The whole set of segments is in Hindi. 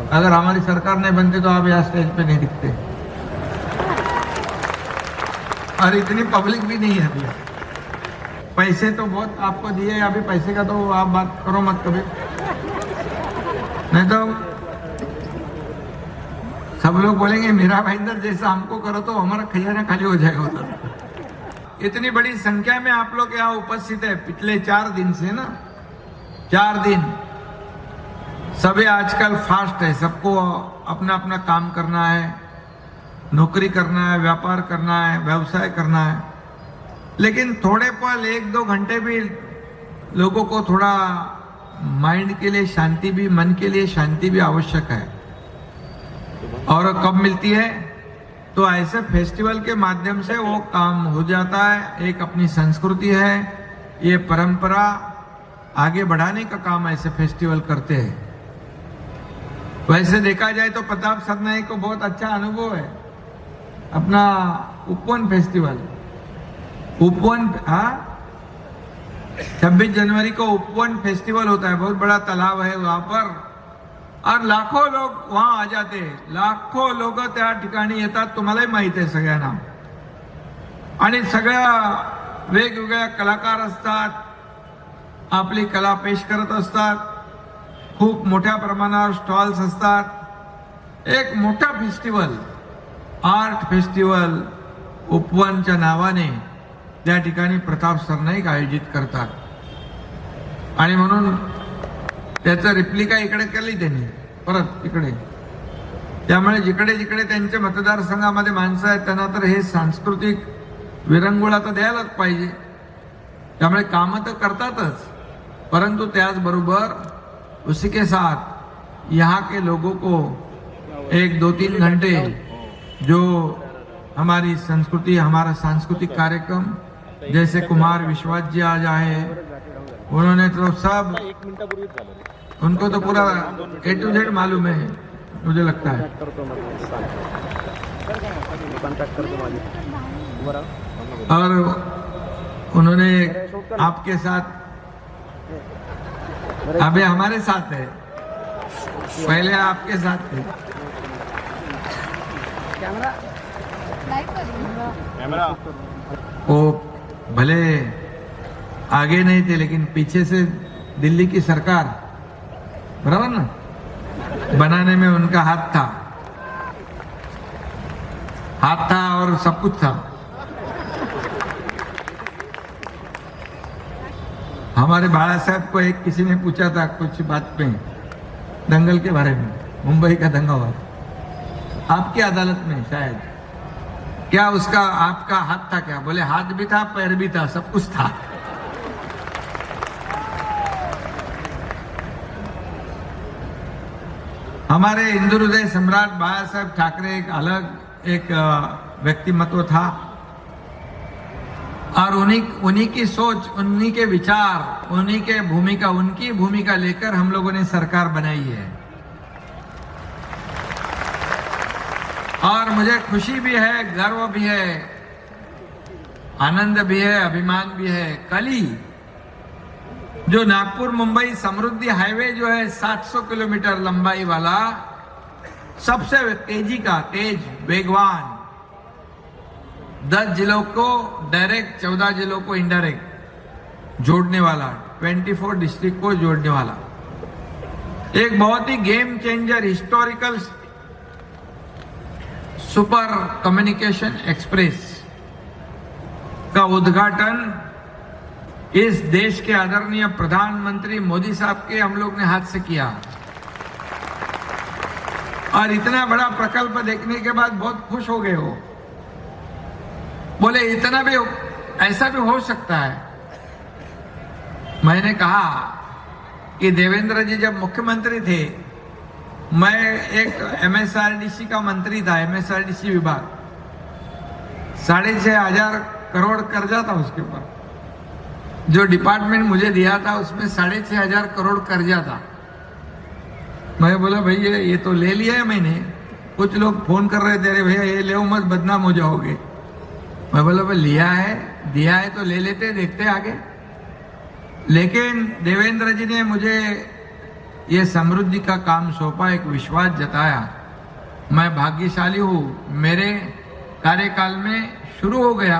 अगर हमारी सरकार नहीं बनती तो आप यहाँ स्टेज पे नहीं दिखते, और इतनी पब्लिक भी नहीं है अभी। पैसे तो बहुत आपको दिए, अभी पैसे का तो आप बात करो मत कभी, नहीं तो सब लोग बोलेंगे मीरा भाईंदर जैसा हमको करो तो हमारा खजाना खाली हो जाएगा उधर। इतनी बड़ी संख्या में आप लोग यहाँ उपस्थित है पिछले 4 दिन से ना, 4 दिन सभी आजकल फास्ट है, सबको अपना अपना काम करना है, नौकरी करना है, व्यापार करना है, व्यवसाय करना है, लेकिन थोड़े पल 1-2 घंटे भी लोगों को थोड़ा माइंड के लिए शांति भी, मन के लिए शांति भी आवश्यक है। और कब मिलती है तो ऐसे फेस्टिवल के माध्यम से वो काम हो जाता है। एक अपनी संस्कृति है, ये परंपरा आगे बढ़ाने का काम ऐसे फेस्टिवल करते हैं। वैसे देखा जाए तो प्रताप सरनाईक को बहुत अच्छा अनुभव है अपना उपवन फेस्टिवल। उपवन 26 जनवरी को उपवन फेस्टिवल होता है, बहुत बड़ा तालाब है वहां पर, और लाखों लोग वहां आ जाते, लाखों लोक त्या ठिकाणी येतात, तुम्हालाही माहित आहे सगळ्यांना। आणि सगळ्या वेगवेगळ्या कलाकार असतात, आपली कला पेश करत असतात, खूप मोठ्या प्रमाणावर स्टॉल्स असतात। एक मोठा फेस्टिवल, आर्ट फेस्टिवल उपवनच्या नावाने त्या ठिकाणी प्रताप सरनाईक आयोजित करतात, आणि म्हणून त्याचा रिप्लिका इकडे केली त्यांनी परत इकडे। त्यामुळे जिकडे जिकडे त्यांच्या मतदारसंघामध्ये माणसं आहेत त्यांना तर हे सांस्कृतिक विरंगुळा तर द्यायलाच पाहिजे। त्यामुळे कामं तर करतातच, परंतु त्याचबरोबर उसी के साथ यहाँ के लोगों को 1-2-3 घंटे जो हमारी संस्कृति, हमारा सांस्कृतिक कार्यक्रम, जैसे कुमार विश्वास जी आज आए, उन्होंने तो सब, उनको तो पूरा A to Z मालूम है मुझे लगता है। और उन्होंने आपके साथ, अभी हमारे साथ है, पहले आपके साथ थे। वो भले आगे नहीं थे लेकिन पीछे से दिल्ली की सरकार, बराबर ना, बनाने में उनका हाथ था और सब कुछ था। हमारे बाला साहब को एक किसी ने पूछा था कुछ बात पे, दंगल के बारे में, मुंबई का दंगा हुआ आपकी अदालत में शायद, क्या उसका आपका हाथ था क्या? बोले हाथ भी था, पैर भी था, सब कुछ था। हमारे हिंदू हृदय सम्राट बाला साहब ठाकरे एक अलग एक व्यक्तिमत्व था, और उन्हीं की सोच, उन्हीं के विचार, उनकी भूमिका लेकर हम लोगों ने सरकार बनाई है। और मुझे खुशी भी है, गर्व भी है, आनंद भी है, अभिमान भी है। कल ही जो नागपुर मुंबई समृद्धि हाईवे जो है 700 किलोमीटर लंबाई वाला, सबसे तेज वेगवान, 10 जिलों को डायरेक्ट, 14 जिलों को इनडायरेक्ट जोड़ने वाला, 24 डिस्ट्रिक्ट को जोड़ने वाला एक बहुत ही game changer, historical super communication express का उद्घाटन इस देश के आदरणीय प्रधानमंत्री मोदी साहब के हम लोग ने हाथ से किया। और इतना बड़ा प्रकल्प देखने के बाद बहुत खुश हो गए हो। बोले इतना भी, ऐसा भी हो सकता है। मैंने कहा कि देवेंद्र जी जब मुख्यमंत्री थे, मैं एक MSRDC का मंत्री था, MSRDC विभाग, 6,500 करोड़ कर्जा था उसके ऊपर। जो डिपार्टमेंट मुझे दिया था उसमें 6,500 करोड़ कर्जा था। मैं बोला भैया ये तो ले लिया है मैंने। कुछ लोग फोन कर रहे थे, अरे भैया ये ले मत, बदनाम हो जाओगे। मैं बोला भाई लिया है, दिया है तो ले लेते, देखते आगे। लेकिन देवेंद्र जी ने मुझे ये समृद्धि का काम सौंपा, एक विश्वास जताया। मैं भाग्यशाली हूँ, मेरे कार्यकाल में शुरू हो गया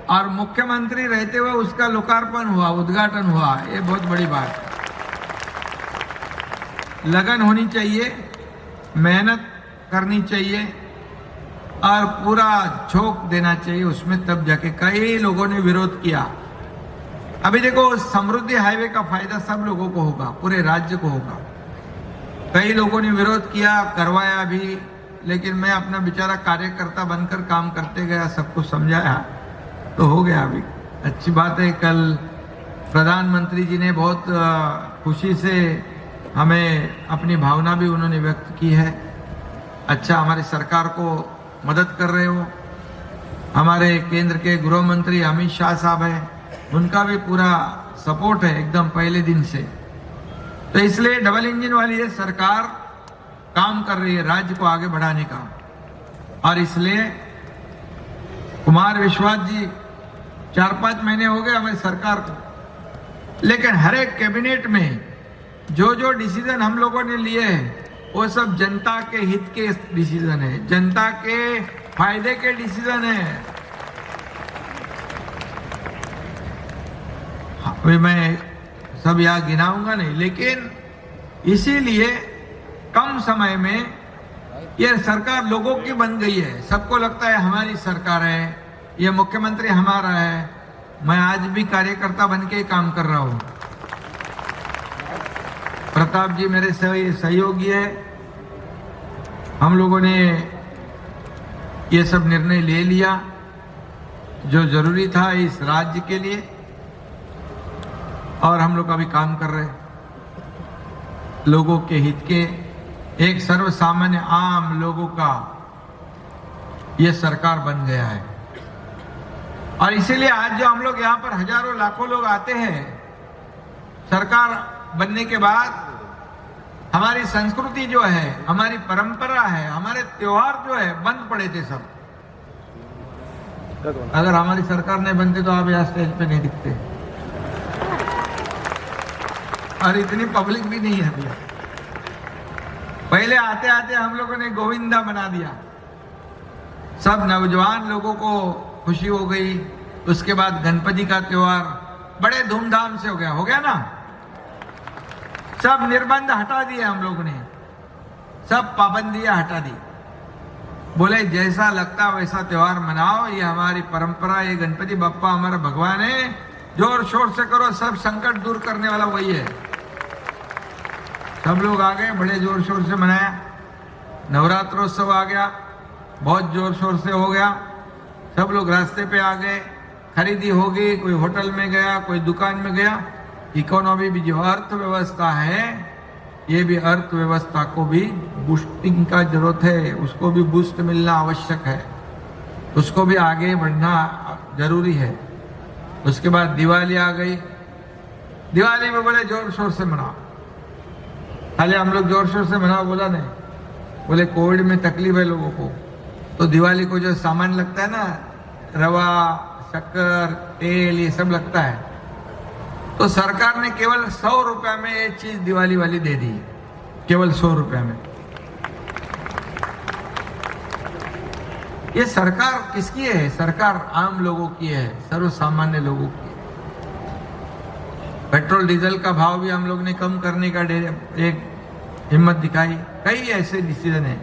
और मुख्यमंत्री रहते हुए उसका लोकार्पण हुआ, उद्घाटन हुआ। ये बहुत बड़ी बात है। लगन होनी चाहिए, मेहनत करनी चाहिए और पूरा झोंक देना चाहिए उसमें, तब जाके। कई लोगों ने विरोध किया। अभी देखो, समृद्धि हाईवे का फायदा सब लोगों को होगा, पूरे राज्य को होगा। कई लोगों ने विरोध किया, करवाया भी, लेकिन मैं अपना बेचारा कार्यकर्ता बनकर काम करते गया, सबको समझाया, तो हो गया। अभी अच्छी बात है। कल प्रधानमंत्री जी ने बहुत खुशी से हमें अपनी भावना भी उन्होंने व्यक्त की है। अच्छा, हमारी सरकार को मदद कर रहे हो। हमारे केंद्र के गृह मंत्री अमित शाह साहब हैं, उनका भी पूरा सपोर्ट है एकदम पहले दिन से। तो इसलिए डबल इंजन वाली ये सरकार काम कर रही है राज्य को आगे बढ़ाने का। और इसलिए कुमार विश्वास जी 4-5 महीने हो गए हमारी सरकार को, लेकिन हर एक कैबिनेट में जो जो डिसीजन हम लोगों ने लिए हैं वो सब जनता के हित के डिसीजन है, जनता के फायदे के डिसीजन है। अभी मैं सब यहाँ गिनाऊंगा नहीं, लेकिन इसीलिए कम समय में ये सरकार लोगों की बन गई है। सबको लगता है हमारी सरकार है, ये मुख्यमंत्री हमारा है। मैं आज भी कार्यकर्ता बन के काम कर रहा हूं। प्रताप जी मेरे सहयोगी है। हम लोगों ने ये सब निर्णय ले लिया जो जरूरी था इस राज्य के लिए, और हम लोग अभी काम कर रहे हैं लोगों के हित के। एक सर्वसामान्य आम लोगों का ये सरकार बन गया है। और इसीलिए आज जो हम लोग यहाँ पर हजारों लाखों लोग आते हैं, सरकार बनने के बाद हमारी संस्कृति जो है, हमारी परंपरा है, हमारे त्योहार जो है बंद पड़े थे सब। अगर हमारी सरकार नहीं बनती तो आप यहाँ स्टेज पे नहीं दिखते, और इतनी पब्लिक भी नहीं है भैया। पहले आते आते हम लोगों ने गोविंदा बना दिया, सब नौजवान लोगों को खुशी हो गई। उसके बाद गणपति का त्योहार बड़े धूमधाम से हो गया ना। सब निर्बंध हटा दिए हम लोगों ने, सब पाबंदियां हटा दी। बोले जैसा लगता वैसा त्योहार मनाओ, ये हमारी परंपरा, ये गणपति बप्पा हमारा भगवान है, जोर शोर से करो, सब संकट दूर करने वाला वही है। सब लोग आ गए, बड़े जोर शोर से मनाया। नवरात्रोत्सव आ गया, बहुत जोर शोर से हो गया। सब लोग रास्ते पे आ गए, खरीदी हो गई, कोई होटल में गया, कोई दुकान में गया। इकोनॉमी भी जो अर्थव्यवस्था है, ये भी अर्थव्यवस्था को भी बूस्टिंग का जरूरत है, उसको भी बूस्ट मिलना आवश्यक है, उसको भी आगे बढ़ना जरूरी है। उसके बाद दिवाली आ गई। दिवाली में बोले जोर शोर से मनाओ। खाली हम लोग जोर शोर से मनाओ बोला नहीं, बोले कोविड में तकलीफ है लोगों को, तो दिवाली को जो सामान लगता है ना, रवा, शक्कर, तेल, ये सब लगता है, तो सरकार ने केवल 100 रुपए में ये चीज दिवाली वाली दे दी, केवल 100 रुपए में। ये सरकार किसकी है? सरकार आम लोगों की है, सर्वसामान्य लोगों की। पेट्रोल डीजल का भाव भी हम लोग ने कम करने का एक हिम्मत दिखाई। कई ऐसे डिसीजन है।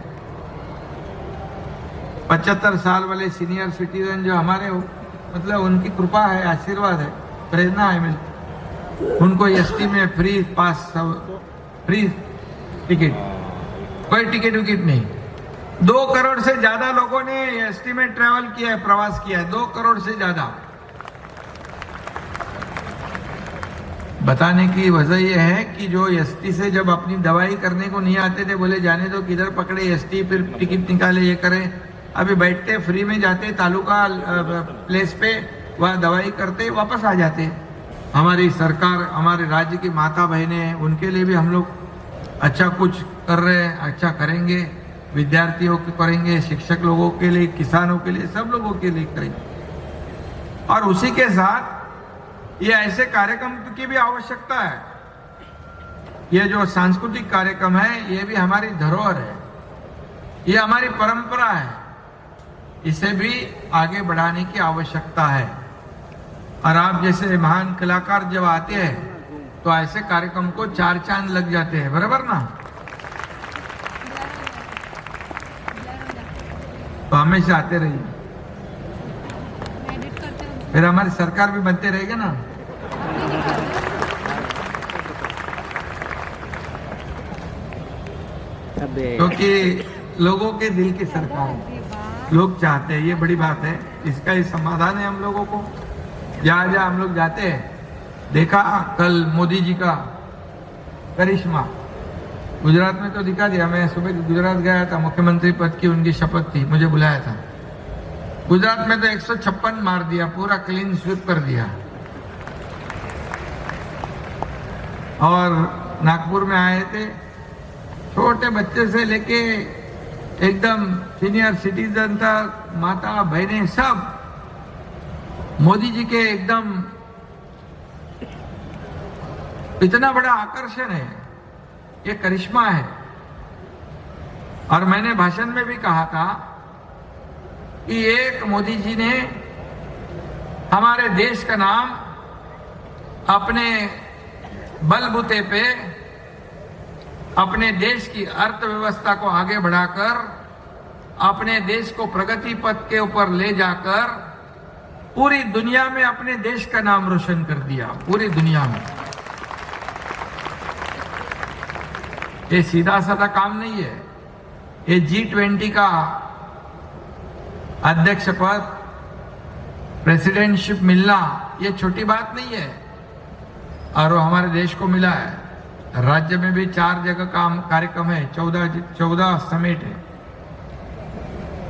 75 साल वाले सीनियर सिटीजन जो हमारे, मतलब उनकी कृपा है, आशीर्वाद है, प्रेरणा है मिलती, उनको एसटी में फ्री पास, फ्री टिकट, कोई टिकट विकेट नहीं। 2 करोड़ से ज्यादा लोगों ने एसटी में ट्रेवल किया है, प्रवास किया है, 2 करोड़ से ज्यादा। बताने की वजह यह है कि जो एसटी से जब अपनी दवाई करने को नहीं आते थे, बोले जाने दो, किधर पकड़े एसटी, फिर टिकट निकाले, ये करें। अभी बैठते फ्री में जाते तालुका प्लेस पे, वह दवाई करते वापस आ जाते। हमारी सरकार, हमारे राज्य की माता बहनें, उनके लिए भी हम लोग अच्छा कुछ कर रहे हैं, अच्छा करेंगे। विद्यार्थियों को करेंगे, शिक्षक लोगों के लिए, किसानों के लिए, सब लोगों के लिए करेंगे। और उसी के साथ ये ऐसे कार्यक्रम की भी आवश्यकता है। ये जो सांस्कृतिक कार्यक्रम है ये भी हमारी धरोहर है, ये हमारी परंपरा है, इसे भी आगे बढ़ाने की आवश्यकता है। और आप जैसे महान कलाकार जब आते हैं तो ऐसे कार्यक्रम को 4 चांद लग जाते हैं, बराबर ना? तो हमेशा आते रहिए, फिर हमारी सरकार भी बनते रहेगी ना। क्योंकि लोगों के दिल की सरकार है, लोग चाहते हैं, ये बड़ी बात है। इसका ही समाधान है हम लोगों को। जहाँ जहाँ हम लोग जाते हैं, देखा कल मोदी जी का करिश्मा, गुजरात में तो दिखा दिया। मैं सुबह गुजरात गया था, मुख्यमंत्री पद की उनकी शपथ थी, मुझे बुलाया था। गुजरात में तो 156 मार दिया, पूरा क्लीन स्वीप कर दिया। और नागपुर में आए थे, छोटे बच्चे से लेके एकदम सीनियर सिटीजन तक, माता बहनें सब मोदी जी के एकदम, इतना बड़ा आकर्षण है, ये करिश्मा है। और मैंने भाषण में भी कहा था कि एक मोदी जी ने हमारे देश का नाम अपने बलबूते पे, अपने देश की अर्थव्यवस्था को आगे बढ़ाकर, अपने देश को प्रगति पथ के ऊपर ले जाकर पूरी दुनिया में अपने देश का नाम रोशन कर दिया, पूरी दुनिया में। ये सीधा साधा काम नहीं है। ये G20 का अध्यक्ष पद, प्रेसिडेंटशिप मिलना ये छोटी बात नहीं है, और वो हमारे देश को मिला है। राज्य में भी 4 जगह काम कार्यक्रम है, 14 समिट है।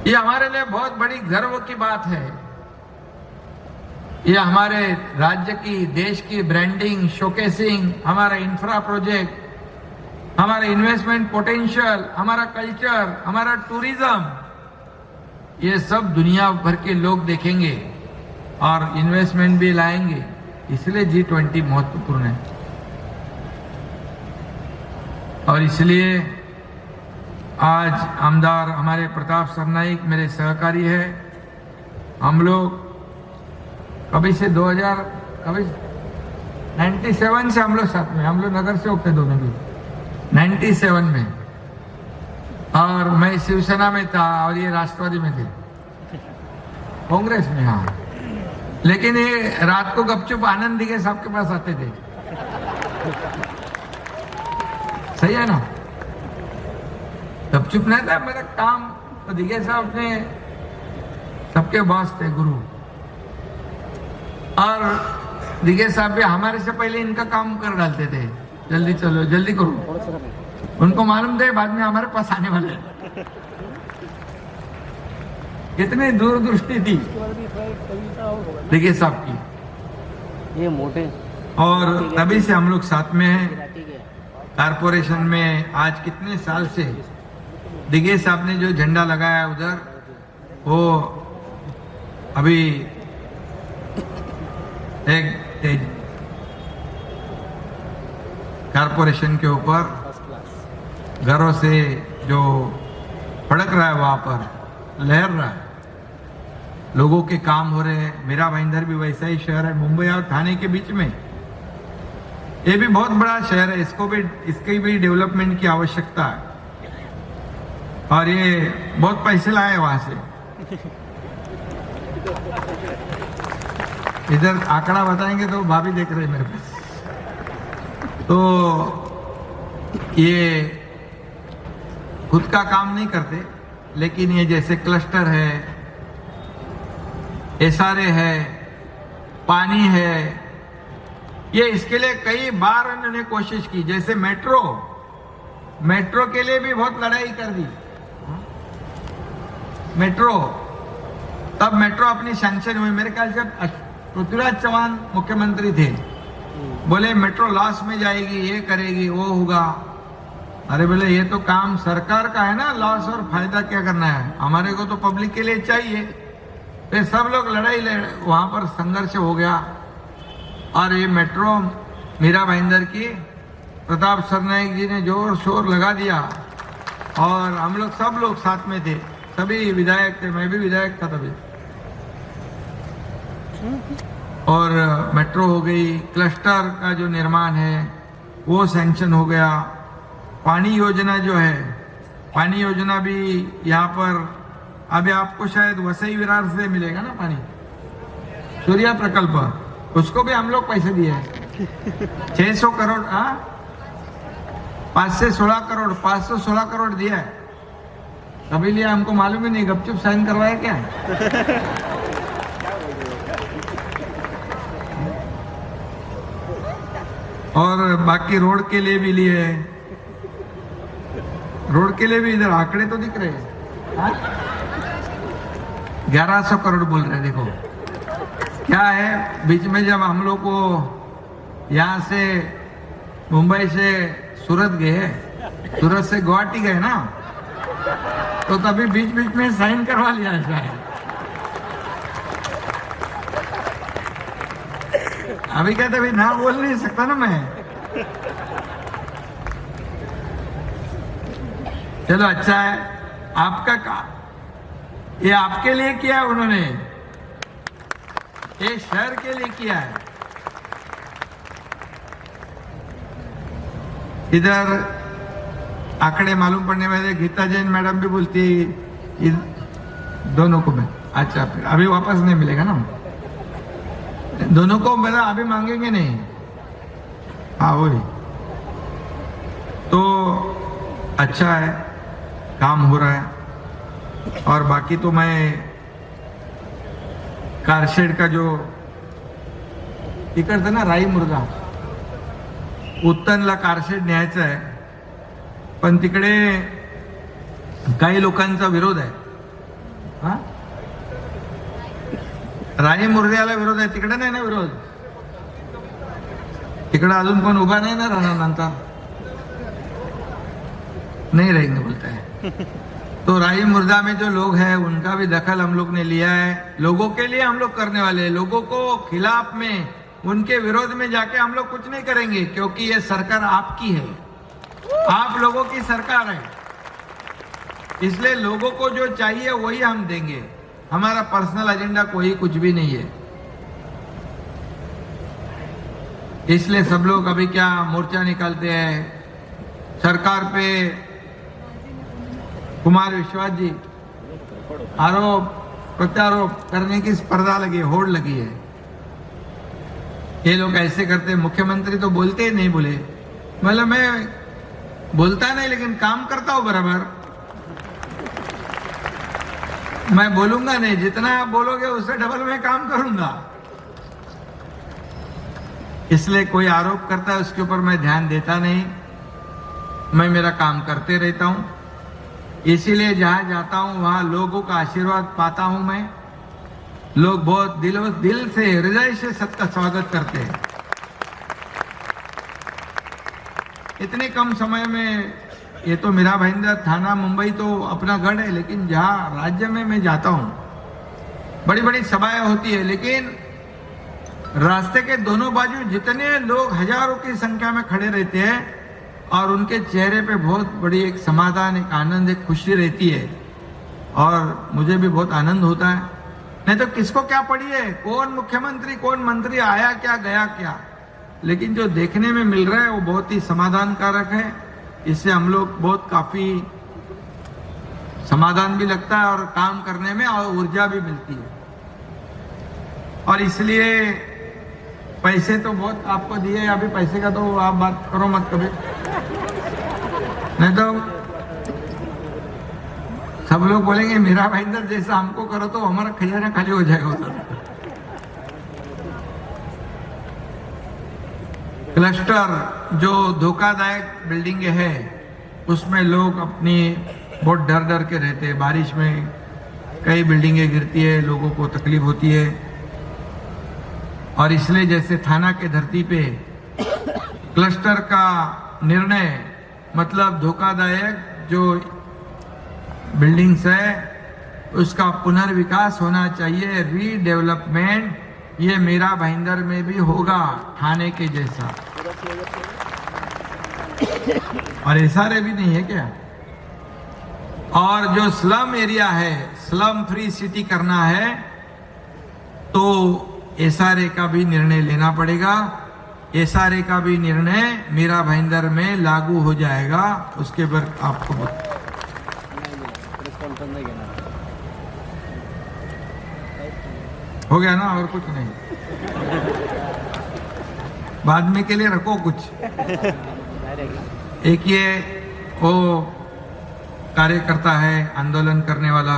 ये हमारे लिए बहुत बड़ी गर्व की बात है। ये हमारे राज्य की, देश की ब्रांडिंग, शोकेसिंग, हमारा इंफ्रा प्रोजेक्ट, हमारा इन्वेस्टमेंट पोटेंशियल, हमारा कल्चर, हमारा टूरिज्म, ये सब दुनिया भर के लोग देखेंगे और इन्वेस्टमेंट भी लाएंगे। इसलिए G20 महत्वपूर्ण है। और इसलिए आज आमदार हमारे प्रताप सरनाईक मेरे सहकारी है। हम लोग कभी से 97 से हम लोग साथ में, हम लोग नगर सेवक थे दोनों भी 97 में, और मैं शिवसेना में था और ये राष्ट्रवादी में थे, कांग्रेस में। हाँ, लेकिन ये रात को गपचुप आनंद दिघे साहब के पास आते थे। सही है ना? गपचुप नहीं था मेरा काम, तो दिघे साहब ने सबके बॉस थे, गुरु। और दिघे साहब भी हमारे से पहले इनका काम कर डालते थे, जल्दी चलो, जल्दी करो। उनको मालूम थे बाद में हमारे पास आने वाले हैं। कितनी दूरदृष्टि थी दिघे साहब की, ये मोटे। और तभी से हम लोग साथ में हैं। कारपोरेशन में आज कितने साल से दिघे साहब ने जो झंडा लगाया उधर, वो अभी एक कारपोरेशन के ऊपर घरों से जो फड़क रहा है, वहां पर लहर रहा है, लोगों के काम हो रहे हैं। मेरा भाईंदर भी वैसा ही शहर है, मुंबई और ठाणे के बीच में। ये भी बहुत बड़ा शहर है, इसकी भी डेवलपमेंट की आवश्यकता है। और ये बहुत पैसे लाए वहां से। इधर आंकड़ा बताएंगे तो भाभी देख रहे हैं मेरे पास। तो ये खुद का काम नहीं करते, लेकिन ये जैसे क्लस्टर है, SRA है, पानी है, ये इसके लिए कई बार उन्होंने कोशिश की। जैसे मेट्रो के लिए भी बहुत लड़ाई कर दी। मेट्रो, तब मेट्रो अपनी सैंक्शन हुई, मेरे ख्याल से पृथ्वीराज चौहान मुख्यमंत्री थे। बोले मेट्रो लॉस में जाएगी, ये करेगी, वो होगा। अरे बोले ये तो काम सरकार का है ना, लॉस और फायदा क्या करना है, हमारे को तो पब्लिक के लिए चाहिए। फिर सब लोग वहां पर संघर्ष हो गया। और ये मेट्रो मीरा भाईंदर की प्रताप सरनाईक जी ने जोर शोर लगा दिया और हम लोग सब लोग साथ में थे, सभी विधायक थे, मैं भी विधायक था तभी। और मेट्रो हो गई, क्लस्टर का जो निर्माण है वो सैंक्शन हो गया। पानी योजना जो है, पानी योजना भी यहाँ पर अभी आपको शायद वसई विरार से मिलेगा ना पानी, सूर्या प्रकल्प, उसको भी हम लोग पैसे दिए हैं 600 करोड़, 5 से 16 करोड़, 516 करोड़ दिया है। अभी लिया, हमको मालूम ही नहीं, गपचुप साइन करवाया क्या। और बाकी रोड के लिए भी लिए, रोड के लिए भी इधर आंकड़े तो दिख रहे हैं, 1100 करोड़ बोल रहे हैं। देखो क्या है, बीच में जब हम लोग को यहाँ से मुंबई से सूरत गए, सूरत से गुवाहाटी गए ना, तो तभी बीच बीच में साइन करवा लिया है। अभी कहते भाई ना बोल नहीं सकता ना मैं। चलो अच्छा है, आपका ये आपके लिए किया है उन्होंने, ये शहर के लिए किया है। इधर आंकड़े मालूम पड़ने वाले, गीता जैन मैडम भी बोलती है दोनों को मैं, अच्छा फिर अभी वापस नहीं मिलेगा ना, दोनों को मेरा अभी मांगेंगे नहीं। हाँ वही तो अच्छा है, काम हो रहा है। और बाकी तो मैं कारशेड का जो तिकडचं ना राई मुर्गा उत्तनला कारशेड न्यायचं आहे, पण तिकडे काही लोकांचा विरोध आहे। हा राई मुर्ग्याला विरोध आहे, तिकडे नाही ना विरोध, तिकडे अजून पण उभा नाही ना राहणार, नंतर नहीं रहेंगे बोलता है। तो राई मुर्दा में जो लोग हैं उनका भी दखल हम लोग ने लिया है, लोगों के लिए हम लोग करने वाले हैं। लोगों को खिलाफ में, उनके विरोध में जाके हम लोग कुछ नहीं करेंगे, क्योंकि ये सरकार आपकी है, आप लोगों की सरकार है, इसलिए लोगों को जो चाहिए वही हम देंगे। हमारा पर्सनल एजेंडा कोई कुछ भी नहीं है। इसलिए सब लोग अभी क्या मोर्चा निकालते हैं सरकार पे। कुमार विश्वास जी आरोप प्रत्यारोप करने की स्पर्धा लगी, होड़ लगी है। ये लोग ऐसे करते, मुख्यमंत्री तो बोलते ही नहीं, बोले मतलब मैं बोलता नहीं लेकिन काम करता हूं बराबर। मैं बोलूंगा नहीं, जितना आप बोलोगे उससे डबल मैं काम करूंगा। इसलिए कोई आरोप करता है उसके ऊपर मैं ध्यान देता नहीं, मैं मेरा काम करते रहता हूं। इसीलिए जहां जाता हूं वहां लोगों का आशीर्वाद पाता हूं मैं। लोग बहुत दिल से, हृदय से सबका स्वागत करते हैं। इतने कम समय में, ये तो मीरा भाईंदर थाना मुंबई तो अपना गढ़ है, लेकिन जहां राज्य में मैं जाता हूं बड़ी बड़ी सभाएं होती है, लेकिन रास्ते के दोनों बाजू जितने लोग हजारों की संख्या में खड़े रहते हैं और उनके चेहरे पे बहुत बड़ी एक समाधान, एक आनंद, एक खुशी रहती है और मुझे भी बहुत आनंद होता है। नहीं तो किसको क्या पड़ी है, कौन मुख्यमंत्री कौन मंत्री आया क्या गया क्या, लेकिन जो देखने में मिल रहा है वो बहुत ही समाधान कारक है। इससे हम लोग बहुत काफी समाधान भी लगता है और काम करने में और ऊर्जा भी मिलती है। और इसलिए पैसे तो बहुत आपको दिए, अभी पैसे का तो आप बात करो मत कभी, नहीं तो सब लोग बोलेंगे मीरा भाईंदर जैसा हमको करो तो हमारा खजाना खाली हो जाएगा उधर। क्लस्टर जो धोखादायक बिल्डिंग है उसमें लोग अपनी बहुत डर डर के रहते हैं। बारिश में कई बिल्डिंगें गिरती है, लोगों को तकलीफ होती है। और इसलिए जैसे थाना के धरती पे क्लस्टर का निर्णय, मतलब धोखादायक जो बिल्डिंग्स है उसका पुनर्विकास होना चाहिए, रीडेवलपमेंट, ये मीरा भाईंदर में भी होगा थाने के जैसा। और एसआरए भी नहीं है क्या? और जो स्लम एरिया है, स्लम फ्री सिटी करना है तो एसआरए का भी निर्णय लेना पड़ेगा। एसआरए का भी निर्णय मीरा भाईंदर में लागू हो जाएगा। उसके बाद आपको हो गया ना, और कुछ नहीं, बाद में के लिए रखो कुछ। एक ये वो कार्यकर्ता है, आंदोलन करने वाला,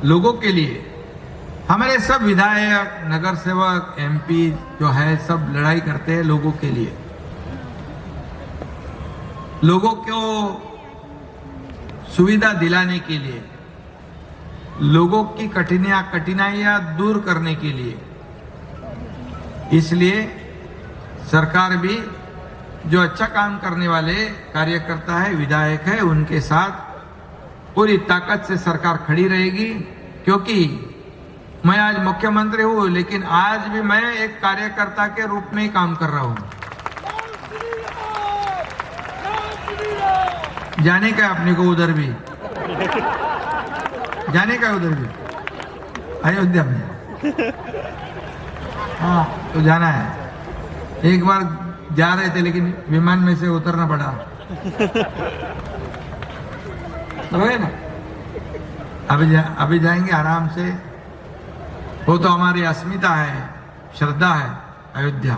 लोगों के लिए। हमारे सब विधायक, नगर सेवक, एमपी जो है सब लड़ाई करते हैं लोगों के लिए। लोगों को सुविधा दिलाने के लिए, लोगों की कठिनाइयां दूर करने के लिए। इसलिए सरकार भी जो अच्छा काम करने वाले कार्यकर्ता है, विधायक है, उनके साथ पूरी ताकत से सरकार खड़ी रहेगी। क्योंकि मैं आज मुख्यमंत्री हूं, लेकिन आज भी मैं एक कार्यकर्ता के रूप में ही काम कर रहा हूं। जाने का अपने को उधर भी, जाने का उधर भी, अयोध्या में। हाँ, तो जाना है। एक बार जा रहे थे लेकिन विमान में से उतरना पड़ा। ना अभी जाएंगे आराम से। वो तो हमारी अस्मिता है, श्रद्धा है, अयोध्या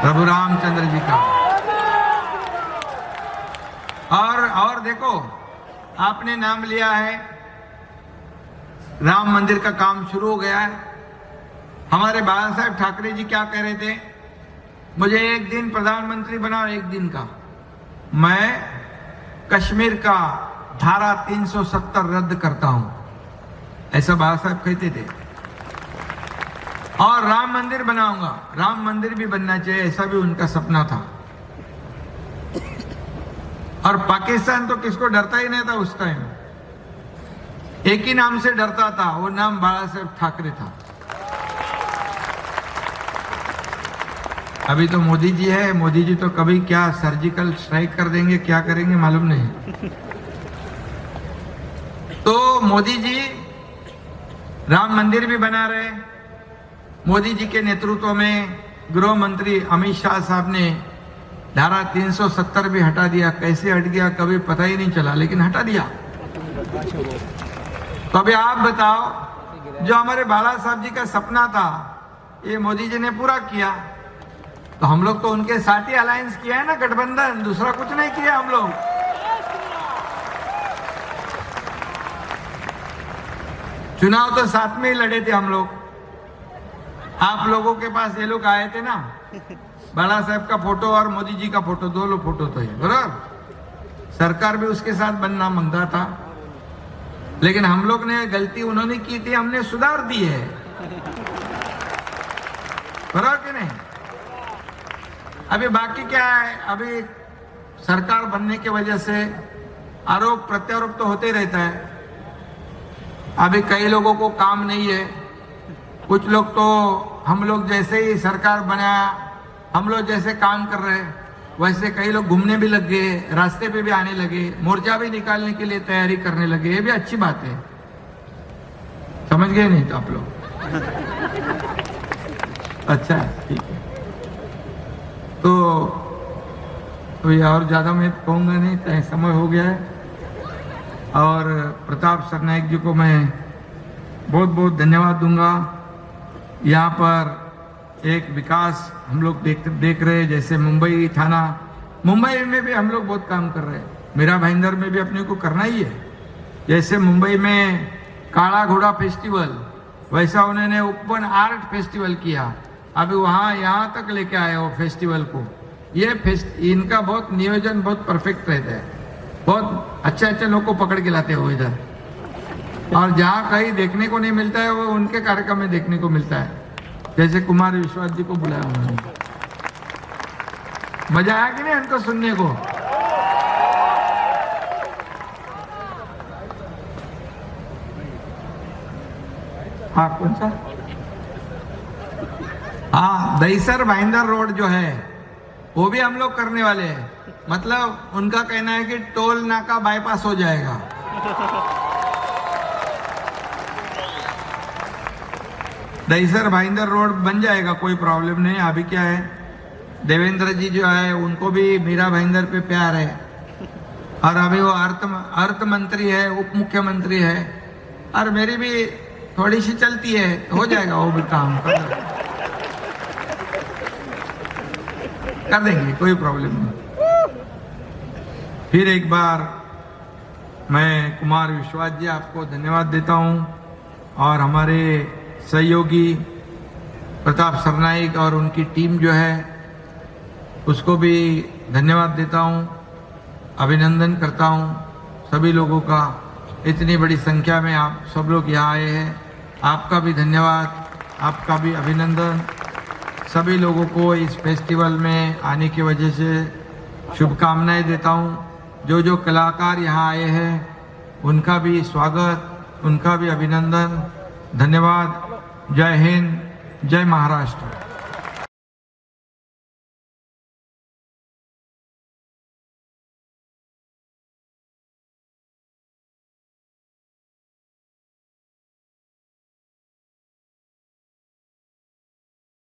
प्रभु रामचंद्र जी का। और देखो, आपने नाम लिया है, राम मंदिर का काम शुरू हो गया है। हमारे बाला साहेब ठाकरे जी क्या कह रहे थे, मुझे एक दिन प्रधानमंत्री बनाओ, एक दिन का। मैं कश्मीर का धारा 370 रद्द करता हूं, ऐसा बाला साहब कहते थे। और राम मंदिर बनाऊंगा, राम मंदिर भी बनना चाहिए, ऐसा भी उनका सपना था। और पाकिस्तान तो किसको डरता ही नहीं था उस टाइम, एक ही नाम से डरता था, वो नाम बाला साहेब ठाकरे था। अभी तो मोदी जी है, मोदी जी तो कभी क्या सर्जिकल स्ट्राइक कर देंगे, क्या करेंगे मालूम नहीं। तो मोदी जी राम मंदिर भी बना रहे। मोदी जी के नेतृत्व में गृह मंत्री अमित शाह साहब ने धारा 370 भी हटा दिया। कैसे हट गया कभी पता ही नहीं चला, लेकिन हटा दिया। तो अभी आप बताओ, जो हमारे बाला साहब जी का सपना था, ये मोदी जी ने पूरा किया। तो हम लोग तो उनके साथ ही अलायंस किया है ना, गठबंधन, दूसरा कुछ नहीं किया हम लोग। चुनाव तो साथ में ही लड़े थे हम लोग। आप लोगों के पास ये लोग आए थे ना, बाला साहब का फोटो और मोदी जी का फोटो, दो लोग फोटो तो है बराबर। सरकार भी उसके साथ बनना मांगता था, लेकिन हम लोग ने गलती उन्होंने की थी, हमने सुधार दी है, बराबर कि नहीं। अभी बाकी क्या है, अभी सरकार बनने की वजह से आरोप प्रत्यारोप तो होते रहता है। अभी कई लोगों को काम नहीं है, कुछ लोग तो हम लोग जैसे ही सरकार बनाया, हम लोग जैसे काम कर रहे हैं, वैसे कई लोग घूमने भी लग गए, रास्ते पे भी आने लगे, मोर्चा भी निकालने के लिए तैयारी करने लगे। ये भी अच्छी बात है, समझ गए नहीं तो आप लोग? अच्छा, ठीक है। तो ये और ज्यादा मैं कहूंगा नहीं, तय समय हो गया है। और प्रताप सरनाईक जी को मैं बहुत बहुत धन्यवाद दूंगा। यहाँ पर एक विकास हम लोग देख रहे हैं, जैसे मुंबई थाना, मुंबई में भी हम लोग बहुत काम कर रहे हैं, मीरा भाईंदर में भी अपने को करना ही है। जैसे मुंबई में काला घोड़ा फेस्टिवल, वैसा उन्होंने ओपन आर्ट फेस्टिवल किया। अभी वहाँ यहाँ तक लेके आए वो फेस्टिवल को। ये इनका बहुत नियोजन बहुत परफेक्ट रहता है, बहुत अच्छे अच्छे लोग को पकड़ के लाते हो इधर। और जहाँ कहीं देखने को नहीं मिलता है वो उनके कार्यक्रम में देखने को मिलता है। जैसे कुमार विश्वास जी को बुलाया उन्होंने, मजा आया कि नहीं उनको सुनने को? हाँ, कौन सा? हाँ, दहीसर भाईंदर रोड जो है, वो भी हम लोग करने वाले हैं। मतलब उनका कहना है कि टोल नाका बाईपास हो जाएगा। दहीसर भाईंदर रोड बन जाएगा, कोई प्रॉब्लम नहीं। अभी क्या है, देवेंद्र जी जो है उनको भी मीरा भाईंदर पे प्यार है, और अभी वो अर्थ मंत्री है, उप मुख्यमंत्री है, और मेरी भी थोड़ी सी चलती है, हो जाएगा वो भी काम कर देंगे, कोई प्रॉब्लम नहीं। फिर एक बार मैं कुमार विश्वास जी आपको धन्यवाद देता हूं, और हमारे सहयोगी प्रताप सरनाइक और उनकी टीम जो है उसको भी धन्यवाद देता हूं, अभिनंदन करता हूं सभी लोगों का। इतनी बड़ी संख्या में आप सब लोग यहाँ आए हैं, आपका भी धन्यवाद, आपका भी अभिनंदन। सभी लोगों को इस फेस्टिवल में आने की वजह से शुभकामनाएं देता हूं। जो जो कलाकार यहाँ आए हैं उनका भी स्वागत, उनका भी अभिनंदन, धन्यवाद। जय हिंद, जय महाराष्ट्र।